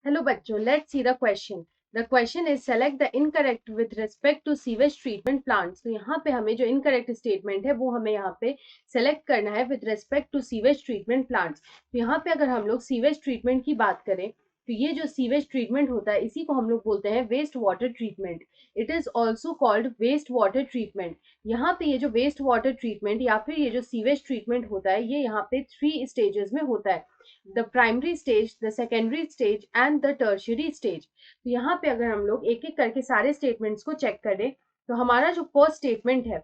Hello बच्चों, let's see the question. The question is select the incorrect with respect to sewage treatment plants. तो यहाँ पे हमें जो incorrect statement है वो हमें यहाँ पे select करना है with respect to sewage treatment plants. तो यहाँ पे अगर हम लोग sewage treatment की बात करें तो ये जो सीवेज ट्रीटमेंट होता है इसी को हम लोग बोलते हैं waste water treatment. It is also called waste water treatment. यहाँ पे ये जो वेस्ट वाटर ट्रीटमेंट या फिर ये जो सीवेज ट्रीटमेंट होता है ये यहाँ पे 3 स्टेजेस में होता है. The primary stage, the secondary stage and the tertiary stage. तो यहाँ पे अगर हम लोग एक एक करके सारे स्टेटमेंट्स को चेक करें तो हमारा जो फर्स्ट स्टेटमेंट है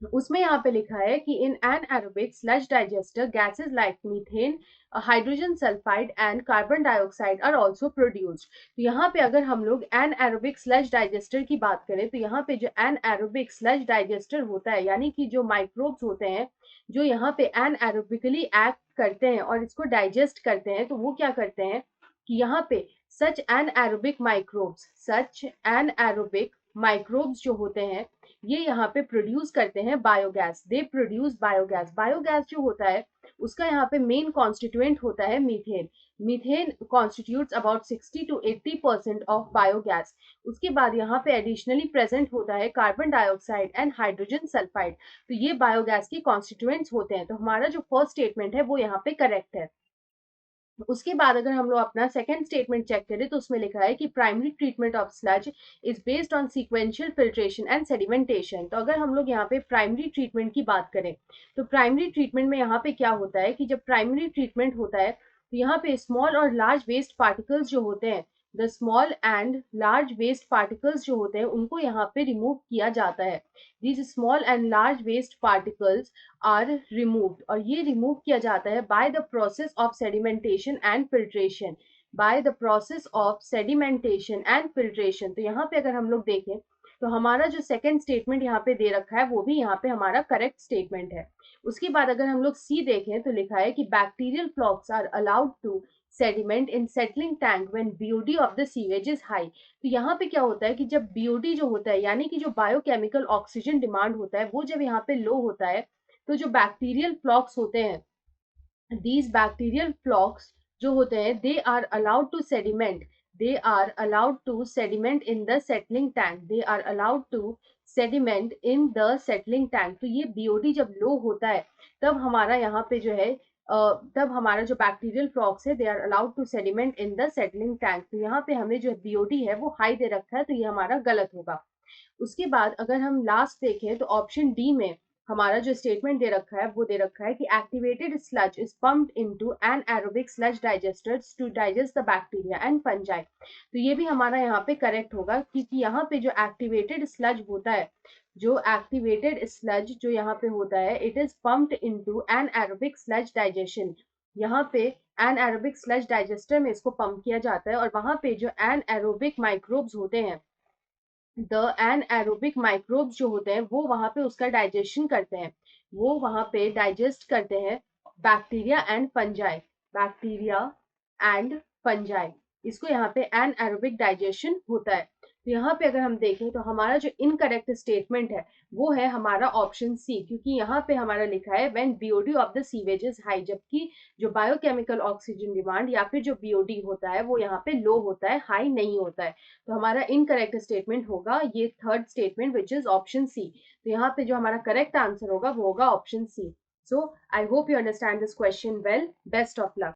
उसमें यहाँ पे लिखा है कि in anaerobic sludge digester gases like methane, hydrogen sulphide and carbon dioxide are also produced. तो यहाँ पे अगर हम लोग एन एरोबिक स्लज डाइजेस्टर की बात करें तो यहाँ पे जो एन एरोबिक स्लज डाइजेस्टर होता है यानी कि जो माइक्रोब्स होते हैं जो यहाँ पे एन एरोबिकली एक्ट करते हैं और इसको डाइजेस्ट करते हैं, तो वो क्या करते हैं कि यहाँ पे सच एन एरोबिक माइक्रोब्स जो होते हैं ये यहाँ पे प्रोड्यूस करते हैं biogas. They produce biogas. Biogas जो होता है उसका यहाँ पे मेन कॉन्स्टिट्यूएंट होता है methane. Methane constitutes about 60 to 80% of biogas. उसके बाद यहाँ पे एडिशनली प्रेजेंट होता है carbon dioxide and hydrogen sulphide. तो ये बायोगैस के कॉन्स्टिट्यूएंट्स होते हैं. तो हमारा जो फर्स्ट स्टेटमेंट है वो यहाँ पे करेक्ट है. उसके बाद अगर हम लोग अपना सेकंड स्टेटमेंट चेक करें तो उसमें लिखा है कि primary treatment of sludge is based on sequential filtration and sedimentation. तो अगर हम लोग यहाँ पे प्राइमरी ट्रीटमेंट की बात करें तो प्राइमरी ट्रीटमेंट में यहाँ पे क्या होता है कि जब प्राइमरी ट्रीटमेंट होता है तो यहाँ पे स्मॉल और लार्ज वेस्ट पार्टिकल्स जो होते हैं, the small and large waste particles जो होते हैं उनको यहाँ पे रिमूव किया जाता है. These small and large waste particles are removed. और ये रिमूव किया जाता है by the process of sedimentation and filtration. By the process of sedimentation and filtration. तो यहाँ पे अगर हम लोग देखें तो हमारा जो सेकंड स्टेटमेंट यहाँ पे दे रखा है वो भी यहाँ पे हमारा करेक्ट स्टेटमेंट है. उसके बाद अगर हम लोग सी देखें तो लिखा है कि bacterial flocs are allowed to sediment in settling tank when BOD of the sewage is high. तो यहाँ पे क्या होता है कि जब बीओडी जो होता है यानी कि जो बायोकेमिकल ऑक्सीजन डिमांड होता है वो जब यहाँ पे लो होता है तो जो बैक्टीरियल फ्लॉक्स होते हैं, these बैक्टीरियल फ्लॉक्स जो होते हैं they are allowed to sediment. They are allowed to sediment in the settling tank. They are allowed to sediment in the settling tank. तो ये बीओडी जब लो होता है तब हमारा यहाँ पे जो है तब हमारा जो बैक्टीरियल फ्लॉक्स है they are allowed to sediment in the settling tank. तो यहाँ पे हमें जो बीओडी है वो हाई दे रखा है तो ये हमारा गलत होगा. उसके बाद अगर हम लास्ट देखें तो ऑप्शन डी में हमारा जो स्टेटमेंट दे रखा है वो दे रखा है कि activated sludge is pumped into anaerobic sludge digesters to digest the bacteria and fungi. तो ये भी हमारा यहाँ पे करेक्ट होगा क्योंकि यहाँ पे जो एक्टिवेटेड स्लज होता है, जो एक्टिवेटेड स्लज जो यहाँ पे होता है it is pumped into anaerobic sludge digestion. यहाँ पे एन एरोबिक स्लज डाइजेस्टर में इसको पंप किया जाता है और वहां पे जो एन एरोबिक माइक्रोब्स होते हैं, द एन एरोबिक माइक्रोब्स जो होते हैं वो वहां पे उसका डाइजेशन करते हैं. वो वहां पे डाइजेस्ट करते हैं bacteria and fungi. Bacteria and fungi, इसको यहाँ पे एन एरोबिक डाइजेशन होता है. तो यहाँ पे अगर हम देखें तो हमारा जो इनकरेक्ट स्टेटमेंट है वो है हमारा ऑप्शन सी, क्योंकि यहाँ पे हमारा लिखा है when BOD of the sewage is high, जबकि जो बायोकेमिकल ऑक्सीजन डिमांड या फिर जो बीओडी होता है वो यहाँ पे लो होता है, हाई नहीं होता है. तो हमारा इनकरेक्ट स्टेटमेंट होगा ये third statement which is option c. तो यहाँ पे जो हमारा करेक्ट आंसर होगा वो होगा option c. So I hope you understand this question well. Best of luck.